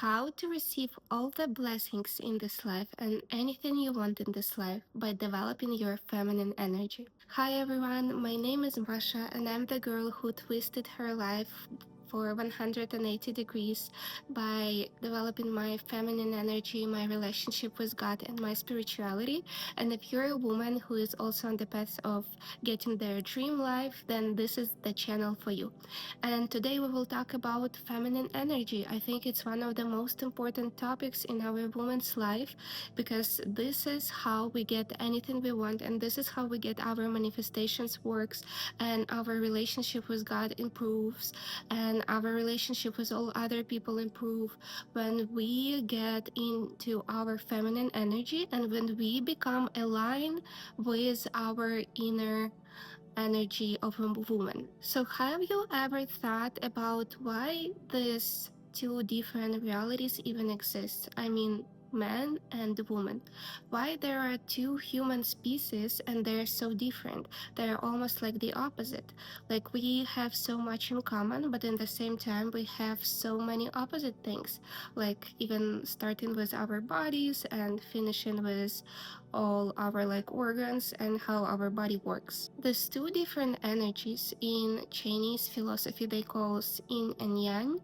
how to receive all the blessings in this life and anything you want in this life by developing your feminine energy. Hi everyone, my name is Masha and I'm the girl who twisted her life for 180 degrees by developing my feminine energy, my relationship with God, and my spirituality. And if you're a woman who is also on the path of getting their dream life, then this is the channel for you. And today we will talk about feminine energy. I think it's one of the most important topics in our woman's life because this is how we get anything we want, and this is how we get our manifestations works, and our relationship with God improves, and our relationship with all other people improve when we get into our feminine energy and when we become aligned with our inner energy of a woman. So have you ever thought about why these two different realities even exist? I mean, man and woman. Why there are two human species and they're so different? They're almost like the opposite. Like we have so much in common, but in the same time we have so many opposite things. Like even starting with our bodies and finishing with all our like organs and how our body works. These two different energies in Chinese philosophy they call yin and yang.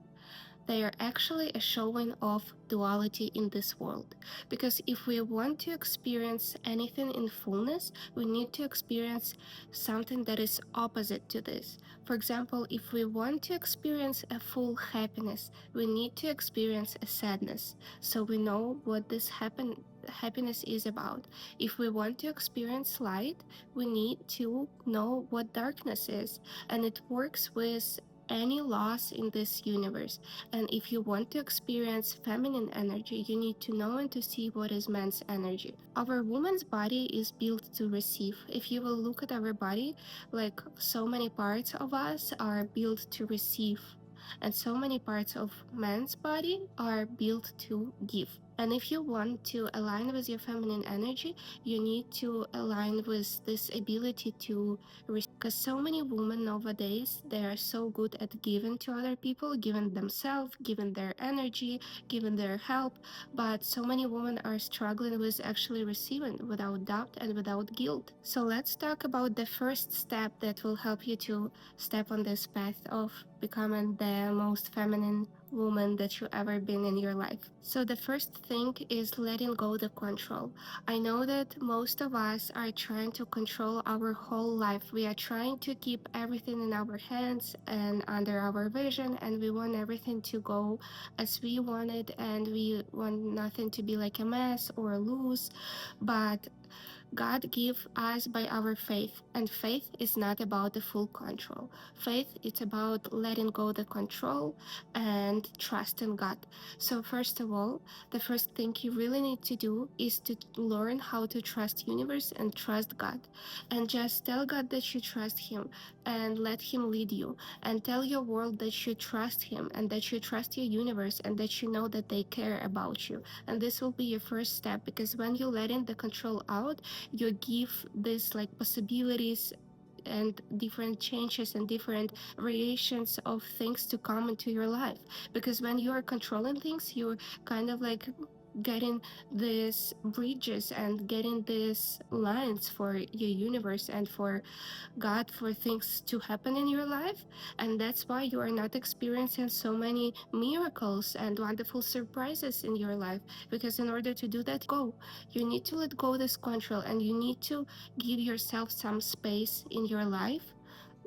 They are actually a showing of duality in this world. Because if we want to experience anything in fullness, we need to experience something that is opposite to this. For example, if we want to experience a full happiness, we need to experience a sadness. So we know what this happiness is about. If we want to experience light, we need to know what darkness is. And it works with any loss in this universe. And if you want to experience feminine energy, you need to know and to see what is man's energy. Our woman's body is built to receive. If you will look at our body, like so many parts of us are built to receive. And so many parts of man's body are built to give. And if you want to align with your feminine energy, you need to align with this ability to receive. Because so many women nowadays, they are so good at giving to other people, giving themselves, giving their energy, giving their help. But so many women are struggling with actually receiving without doubt and without guilt. So let's talk about the first step that will help you to step on this path of becoming the most feminine woman that you ever been in your life. So the first thing is letting go the control. I know that most of us are trying to control our whole life. We are trying to keep everything in our hands and under our vision, and we want everything to go as we want it, and we want nothing to be like a mess or loose. But God gave us by our faith, and faith is not about the full control. Faith is about letting go the control and trusting God. So first of all, the first thing you really need to do is to learn how to trust universe and trust God. And just tell God that you trust him and let him lead you, and tell your world that you trust him and that you trust your universe and that you know that they care about you. And this will be your first step, because when you letting the control out, you give this like possibilities and different changes and different variations of things to come into your life. Because when you are controlling things, you're kind of like getting these bridges and getting these lines for your universe and for God for things to happen in your life. And that's why you are not experiencing so many miracles and wonderful surprises in your life. Because in order to do that, you need to let go this control, and you need to give yourself some space in your life,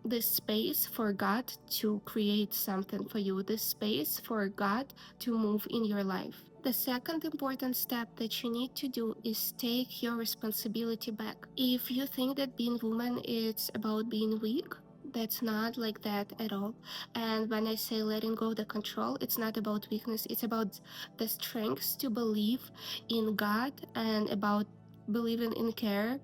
this space for God to create something for you, this space for God to move in your life. The second important step that you need to do is take your responsibility back. If you think that being woman is about being weak, that's not like that at all. And when I say letting go the control, it's not about weakness, it's about the strength to believe in God and about believing in care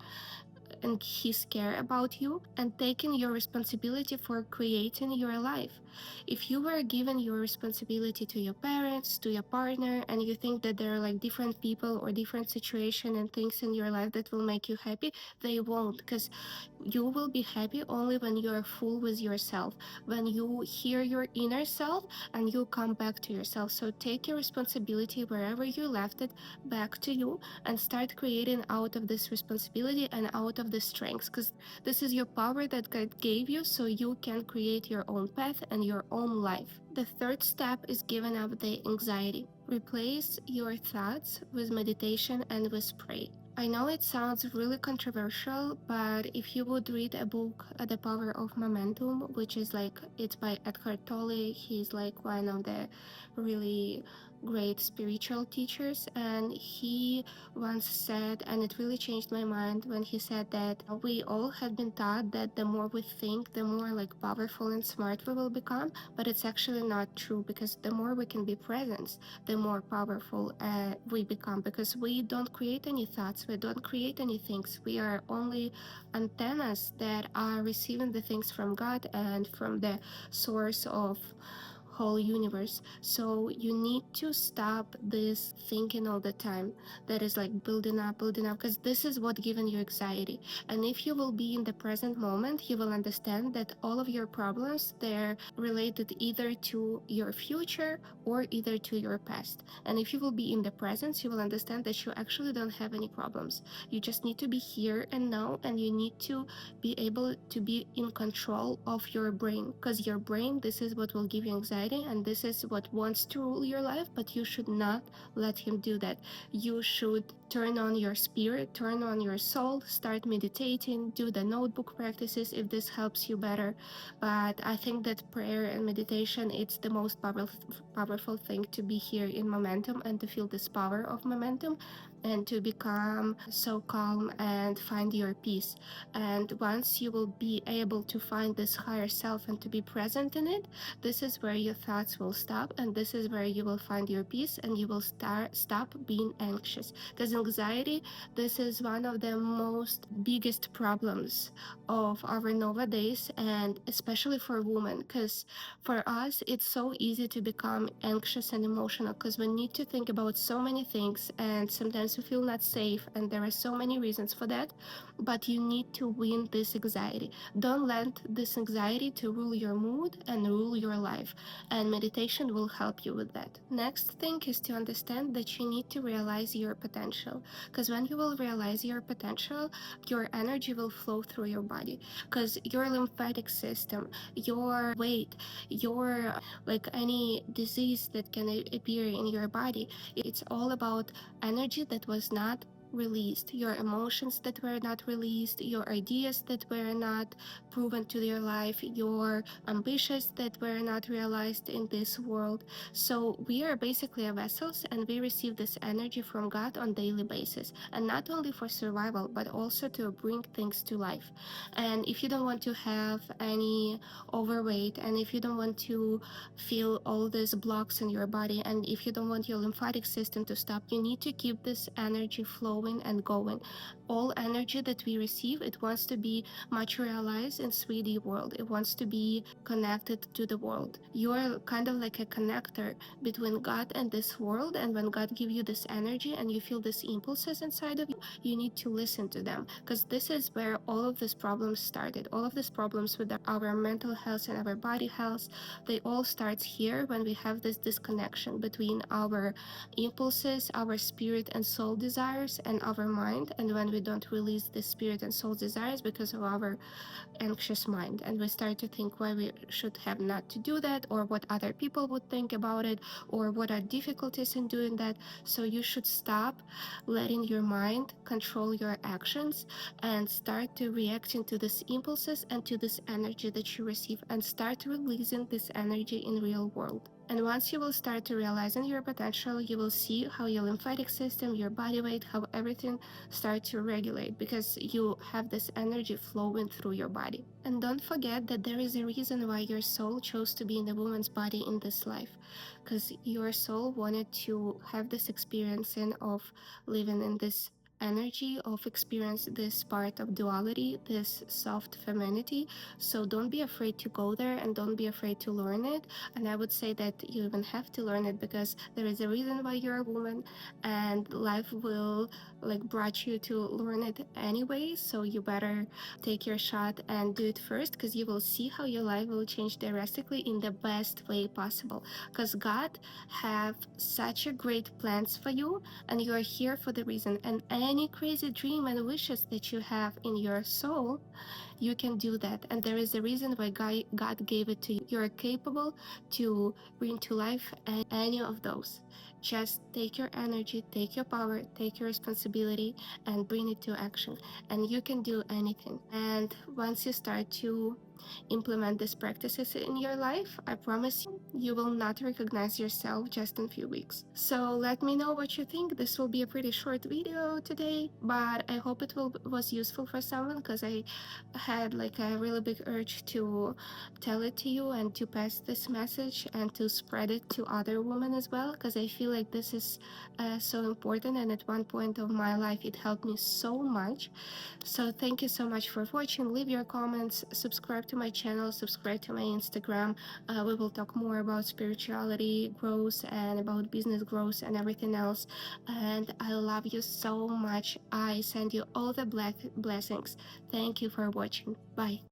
and he's care about you and taking your responsibility for creating your life. If you were given your responsibility to your parents, to your partner, and you think that there are like different people or different situation and things in your life that will make you happy, they won't, because you will be happy only when you are full with yourself, when you hear your inner self and you come back to yourself. So take your responsibility wherever you left it back to you and start creating out of this responsibility and out of the strengths, because this is your power that God gave you, so you can create your own path and your own life. The third step is giving up the anxiety. Replace your thoughts with meditation and with prayer. I know it sounds really controversial, but if you would read a book, The Power of Momentum, which is like, it's by Eckhart Tolle, he's like one of the really great spiritual teachers, and he once said, and it really changed my mind when he said that we all have been taught that the more we think, the more like powerful and smart we will become, but it's actually not true, because the more we can be present, the more powerful we become, because we don't create any thoughts, we don't create any things. We are only antennas that are receiving the things from God and from the source of whole universe. So you need to stop this thinking all the time that is like building up, because this is what giving you anxiety. And if you will be in the present moment, you will understand that all of your problems, they're related either to your future or either to your past. And if you will be in the present, you will understand that you actually don't have any problems. You just need to be here and now, and you need to be able to be in control of your brain, because your brain, this is what will give you anxiety, and this is what wants to rule your life, but you should not let him do that. You should turn on your spirit, turn on your soul, start meditating, do the notebook practices if this helps you better. But I think that prayer and meditation, it's the most powerful thing to be here in momentum and to feel this power of momentum and to become so calm and find your peace. And once you will be able to find this higher self and to be present in it, this is where your thoughts will stop, and this is where you will find your peace, and you will stop being anxious. Because anxiety, this is one of the most biggest problems of our nowadays, and especially for women, because for us it's so easy to become anxious and emotional, because we need to think about so many things, and sometimes we feel not safe, and there are so many reasons for that. But you need to win this anxiety. Don't let this anxiety to rule your mood and rule your life, and meditation will help you with that. Next thing is to understand that you need to realize your potential, because when you will realize your potential, your energy will flow through your body, because your lymphatic system, your weight, your like any disease that can appear in your body, it's all about energy that was not released, your emotions that were not released, your ideas that were not proven to your life, your ambitions that were not realized in this world. So we are basically a vessels, and we receive this energy from God on daily basis, and not only for survival but also to bring things to life. And if you don't want to have any overweight, and if you don't want to feel all these blocks in your body, and if you don't want your lymphatic system to stop, you need to keep this energy flowing and going. All energy that we receive, it wants to be materialized in 3D world. It wants to be connected to the world. You are kind of like a connector between God and this world, and when God gives you this energy and you feel these impulses inside of you, you need to listen to them, because this is where all of these problems started. All of these problems with our mental health and our body health, they all start here, when we have this disconnection between our impulses, our spirit and soul desires, and our mind, and when we don't release the spirit and soul desires because of our anxious mind, and we start to think why we should have not to do that, or what other people would think about it, or what are difficulties in doing that. So you should stop letting your mind control your actions and start to reacting to these impulses and to this energy that you receive, and start releasing this energy in real world. And once you will start to realizing your potential, you will see how your lymphatic system, your body weight, how everything start to regulate, because you have this energy flowing through your body. And don't forget that there is a reason why your soul chose to be in a woman's body in this life, because your soul wanted to have this experiencing of living in this energy of experience this part of duality, this soft femininity. So don't be afraid to go there and don't be afraid to learn it. And I would say that you even have to learn it because there is a reason why you're a woman, and life will like brought you to learn it anyway. So you better take your shot and do it first, because you will see how your life will change drastically in the best way possible, because God have such a great plans for you, and you are here for the reason. And any crazy dream and wishes that you have in your soul, you can do that, and there is a reason why God gave it to you. You are capable to bring to life any of those. Just take your energy, take your power, take your responsibility, and bring it to action, and you can do anything. And once you start to implement these practices in your life, I promise you will not recognize yourself just in a few weeks. So let me know what you think. This will be a pretty short video today, but I hope it was useful for someone, because I had like a really big urge to tell it to you and to pass this message and to spread it to other women as well, because I feel like this is so important, and at one point of my life it helped me so much. So thank you so much for watching. Leave your comments, subscribe to my channel, subscribe to my Instagram. We will talk more about spirituality growth and about business growth and everything else. And I love you so much. I send you all the blessings. Thank you for watching. Bye.